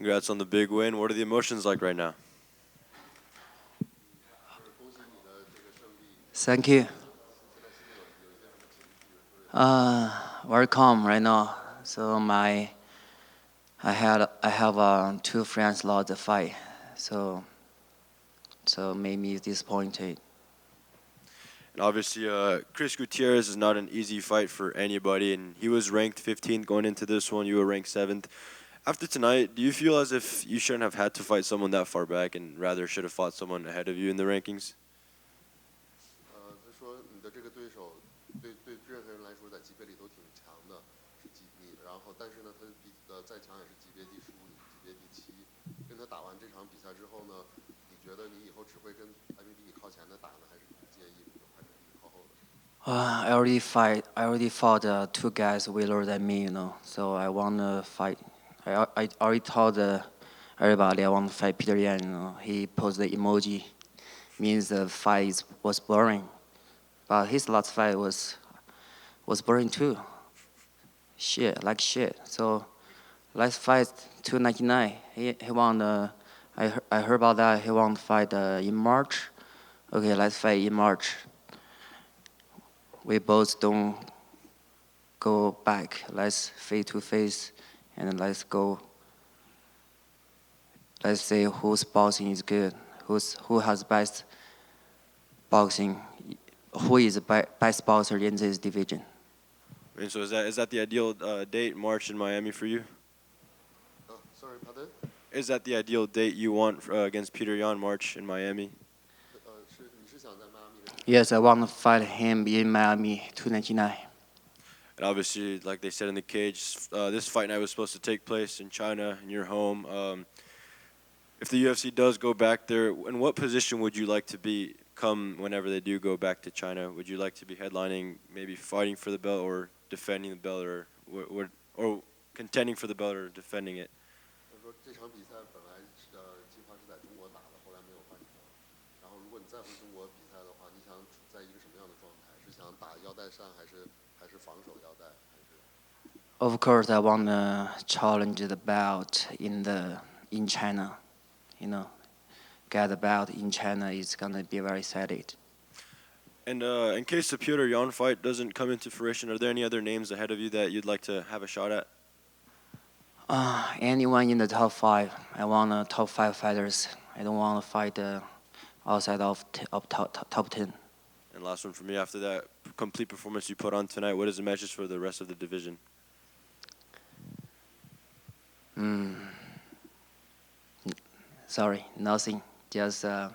Congrats on the big win. What are the emotions like right now? Thank you. Very calm right now. So I have two friends lost the fight, so made me disappointed. And obviously, Chris Gutierrez is not an easy fight for anybody, and he was ranked 15th going into this one. You were ranked 7th. After tonight, do you feel as if you shouldn't have had to fight someone that far back and rather should have fought someone ahead of you in the rankings? I already fought two guys wilder than me, So I want to fight. I already told everybody I want to fight Peter Yan. He posted the emoji, means the fight was boring, but his last fight was boring too. Shit. So let's fight 299. He won. I heard about that. He want to fight in March. Okay, let's fight in March. We both don't go back. Let's face to face, and let's go. Let's say whose boxing is good, who has best boxing, who is the best boxer in this division. And so is that the ideal date, March in Miami for you? Sorry, pardon? Is that the ideal date you want against Peter Yan, March in Miami? Yes, I want to fight him in Miami 299. And obviously, like they said in the cage, this fight night was supposed to take place in China, in your home. If the UFC does go back there, in what position would you like to be come whenever they do go back to China? Would you like to be headlining, maybe fighting for the belt or defending the belt, or contending for the belt or defending it? Of course, I want to challenge the belt in China. Get the belt in China is gonna be very excited. And in case the Peter Yan fight doesn't come into fruition, are there any other names ahead of you that you'd like to have a shot at? Anyone in the top five. I want top five fighters. I don't want to fight outside of top 10. And last one for me, after that complete performance you put on tonight, what is the message for the rest of the division? Sorry, nothing. Just I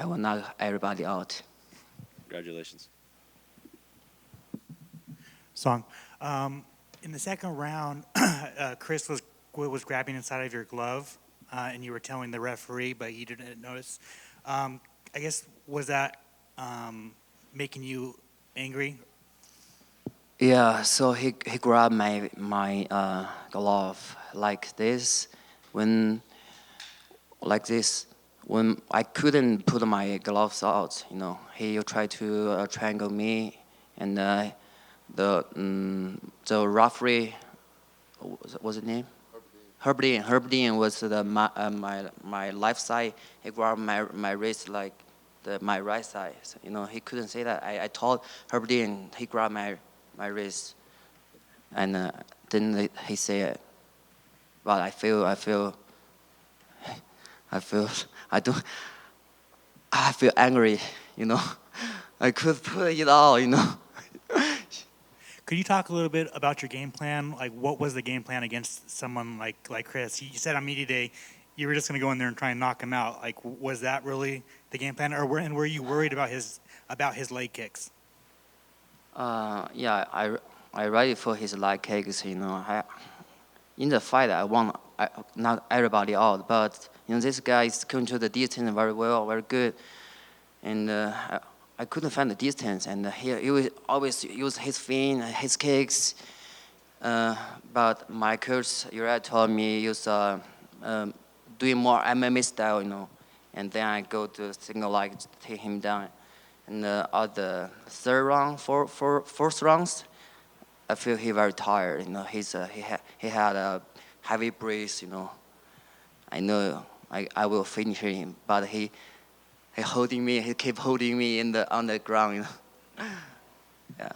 will knock everybody out. Congratulations. Song. In the second round, Chris was grabbing inside of your glove, and you were telling the referee, but he didn't notice. I guess, was that making you angry? Yeah, so he grabbed my glove like this when I couldn't put my gloves out. He tried to triangle me, and the referee, what's his name? Herb Dean was my left side. He grabbed my wrist like my right side. So, he couldn't say that. I told Herb Dean, he grabbed my wrist, and then he said, but I feel angry. I could put it out. Could you talk a little bit about your game plan? Like, what was the game plan against someone like Chris? You said on media day you were just going to go in there and try and knock him out. Like, was that really the game plan, or were you worried about his leg kicks? Yeah, I ready for his leg kicks. In the fight, I want knock everybody out, but this guy is control the distance very well, very good, and I couldn't find the distance, and he will always use his fin, his kicks. But my coach Uriah told me use doing more MMA style, and then I go to single leg to take him down. And at the third round, fourth rounds, I feel he very tired. You know, he had a heavy breath. You know, I know I will finish him, but he holding me. He keep holding me on the ground. You know? Yeah.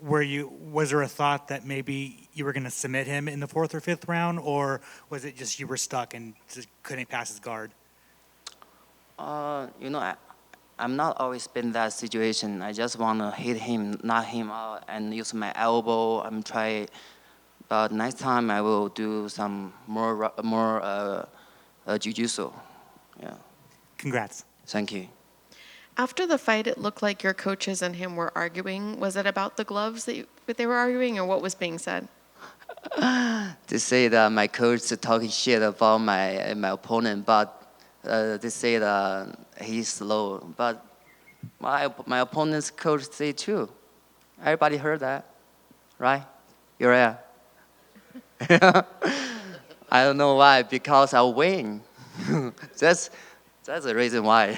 Was there a thought that maybe you were going to submit him in the 4th or 5th round, or was it just you were stuck and just couldn't pass his guard? You know, I'm not always been that situation. I just wanna hit him, knock him out, and use my elbow. I'm try, but next time I will do some more jujitsu. Yeah. Congrats. Thank you. After the fight, it looked like your coaches and him were arguing. Was it about the gloves that they were arguing, or what was being said? They say that my coach is talking shit about my opponent, but they say that he's slow. But my opponent's coach say too. Everybody heard that, right? Uriah. I don't know why, because I win. that's the reason why.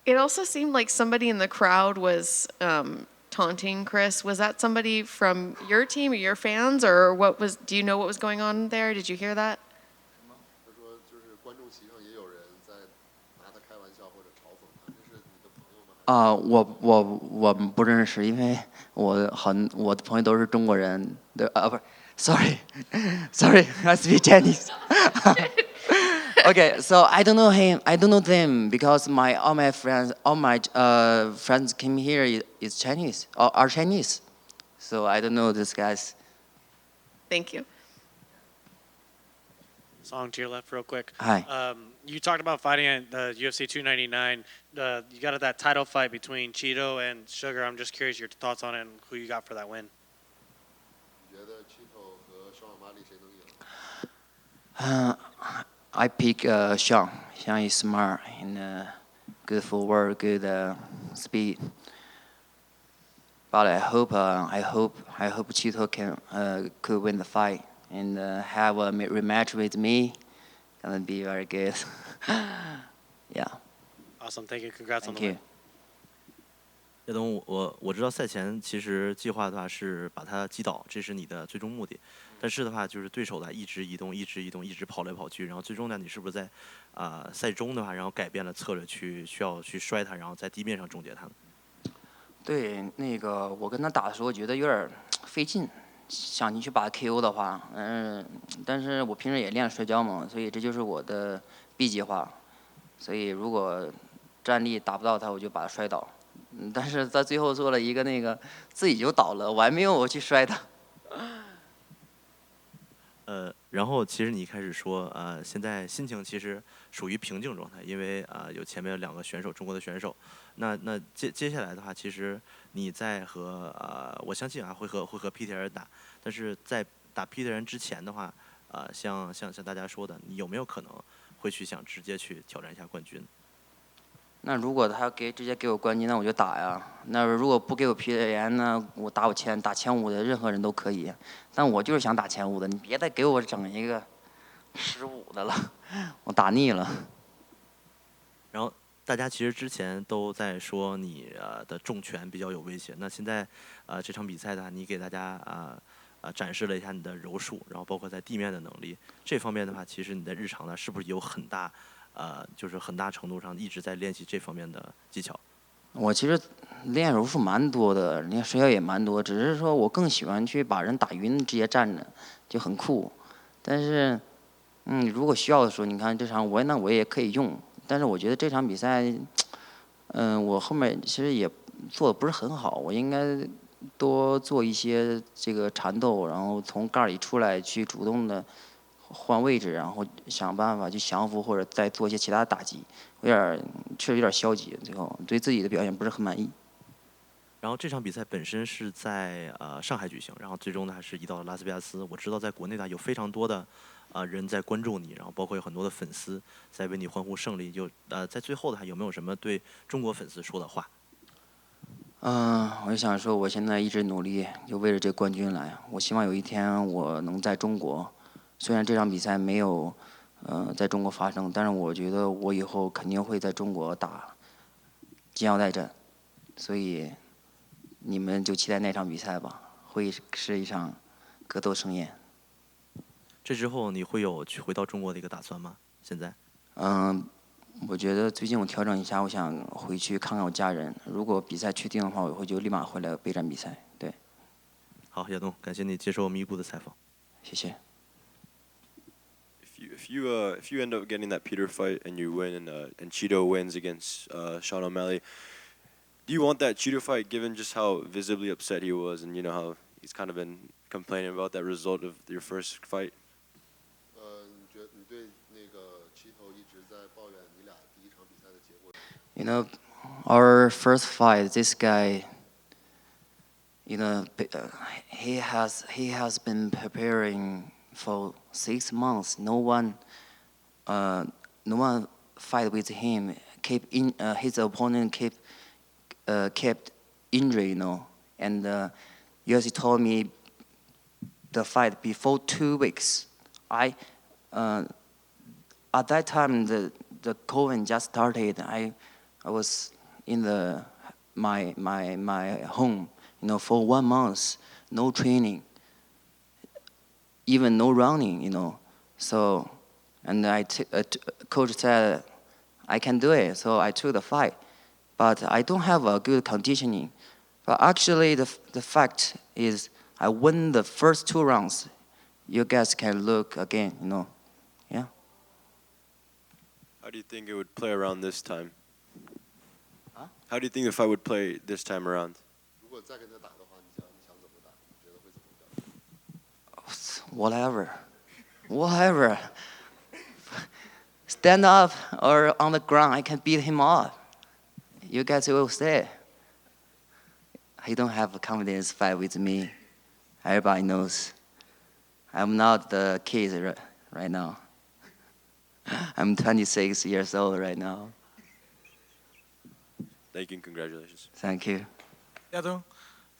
It also seemed like somebody in the crowd was taunting Chris. Was that somebody from your team or your fans, or what was? Do you know what was going on there? Did you hear that? 他说就是观众席上也有人在拿他开玩笑或者嘲讽他，这是你的朋友吗？我们不认识，因为我的朋友都是中国人。对不是，sorry I speak Chinese. Okay, so I don't know him. I don't know them because all my friends came here is Chinese or are Chinese, so I don't know these guys. Thank you. Song to your left, real quick. Hi. You talked about fighting at the UFC 299. You got that title fight between Cheeto and Sugar. I'm just curious your thoughts on it and who you got for that win. 你觉得 Chito 和双马里谁能赢？ I pick Sean. Sean is smart and good footwork, good speed. But I hope Chito could win the fight and have a rematch with me. Gonna be very good. Yeah. Awesome. Thank you. Congrats on Thank the win. you. 叶东，我知道赛前其实计划的话是把他击倒，这是你的最终目的。但是的话，就是对手的一直移动，一直跑来跑去，然后最终呢，你是不是在赛中的话，然后改变了策略，需要去摔他，然后在地面上终结他呢？对，那个我跟他打的时候，觉得有点费劲，想进去把他 KO 的话，但是我平时也练摔跤嘛，所以这就是我的 B 计划。所以如果站立打不到他，我就把他摔倒。但是他最后做了一个那个自己就倒了，我还没有去摔他。然后其实你一开始说，现在心情其实属于平静状态，因为有前面2个选手，中国的选手。那接下来的话，其实你在和我相信会和皮特人打，但是在打皮特人之前的话，像大家说的，你有没有可能会去想直接去挑战一下冠军？那如果他直接给我冠军，那我就打呀。那如果不给我皮特人呢，我打前5的任何人都可以。但我就是想打前5的，你别再给我整一个15的了，我打腻了。然后大家其实之前都在说你的重拳比较有威胁，那现在这场比赛的话，你给大家展示了一下你的柔术，然后包括在地面的能力。这方面的话，其实你在日常呢是不是有就是很大程度上一直在练习这方面的技巧？我其实练柔术蛮多的，练摔跤也蛮多，只是说我更喜欢去把人打晕，直接站着就很酷。但是，如果需要的时候，你看这场我也可以用。但是我觉得这场比赛，我后面其实也做的不是很好，我应该多做一些这个缠斗，然后从盖里出来去主动的换位置，然后想办法去降服或者再做一些其他打击。确实有点消极，最后对自己的表现不是很满意。然后这场比赛本身是在上海举行，然后最终呢还是移到了拉斯维加斯。我知道在国内呢有非常多的人在关注你，然后包括有很多的粉丝在为你欢呼胜利。在最后的话有没有什么对中国粉丝说的话？我就想说，我现在一直努力，就为了这冠军来。我希望有一天我能在中国，虽然这场比赛没有在中国发生，但是我觉得我以后肯定会在中国打金腰带战，所以你们就期待那场比赛吧，会是一场格斗盛宴。这之后你会有去回到中国的一个打算吗？现在？我觉得最近我调整一下，我想回去看看我家人。如果比赛确定的话，我会就立马回来备战比赛。对，好，亚东，感谢你接受咪咕的采访。谢谢。If you end up getting that Peter fight and you win and Cheeto wins against Sean O'Malley, do you want that Cheeto fight given just how visibly upset he was and you know how he's kind of been complaining about that result of your first fight? 你对那个齐头一直在抱怨你俩第一场比赛的结果。You know, our first fight, this guy, you know, he has been preparing for 6 months. No one fight with him. His opponent kept injury, you know. And UFC told me the fight before 2 weeks. At that time the COVID just started. I was in my home, you know, for 1 month, no training, even no running, you know. So, and coach said I can do it, so I took the fight. But I don't have a good conditioning. But actually, the fact is, I won the first 2 rounds. You guys can look again, you know. Yeah. How do you think it would play around this time? Huh? How do you think the fight would play this time around? 如果再跟他打的话，你想怎么打？你觉得会怎么表现？ Whatever. Stand up or on the ground, I can beat him up. You guys will say. He don't have a confidence fight with me. Everybody knows. I'm not the kid right now. I'm 26 years old right now. Thank you and congratulations. Thank you. Yadong,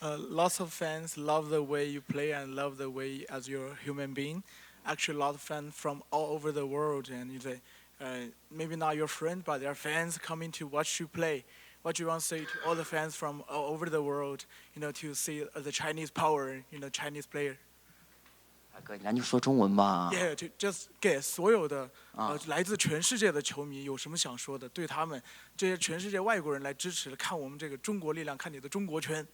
lots of fans love the way you play and love the way as you're a human being. Actually, a lot of fans from all over the world, and you say, maybe not your friend, but they're fans coming to watch you play. What do you want to say to all the fans from all over the world, you know, to see the Chinese power, you know, Chinese player? 大哥，咱就说中文吧。 Yeah, just 给所有的来自全世界的球迷有什么想说的？对他们这些全世界外国人来支持，看我们这个中国力量，看你的中国圈。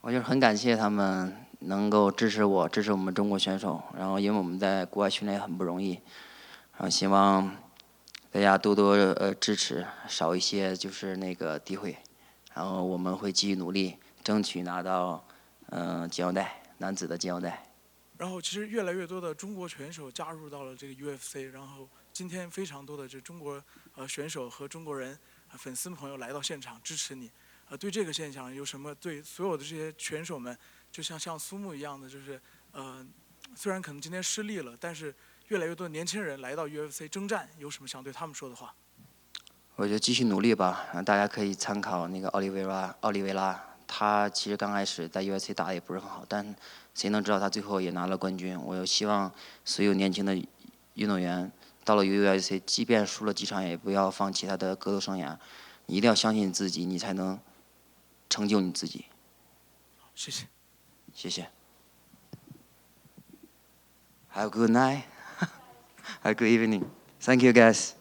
我就是很感谢他们能够支持我，支持我们中国选手。然后，因为我们在国外训练很不容易，然后希望大家多多支持，少一些就是那个诋毁。然后我们会继续努力，争取拿到金腰带，男子的金腰带。 然后，其实越来越多的中国选手加入到了这个 UFC， 然后今天非常多的这中国选手和中国人粉丝朋友来到现场支持你。对这个现象有什么？对所有的这些选手们，就像苏木一样的，就是虽然可能今天失利了，但是越来越多的年轻人来到 UFC 征战，有什么想对他们说的话？我就继续努力吧，大家可以参考那个奥利维拉，他其实刚开始在 UFC 打得也不是很好，但谁能知道他最后也拿了冠军？我希望所有年轻的运动员到了 UFC， 即便输了几场，也不要放弃他的格斗生涯。你一定要相信自己，你才能成就你自己。谢谢。谢谢。Have a good night. Have a good evening. Thank you, guys.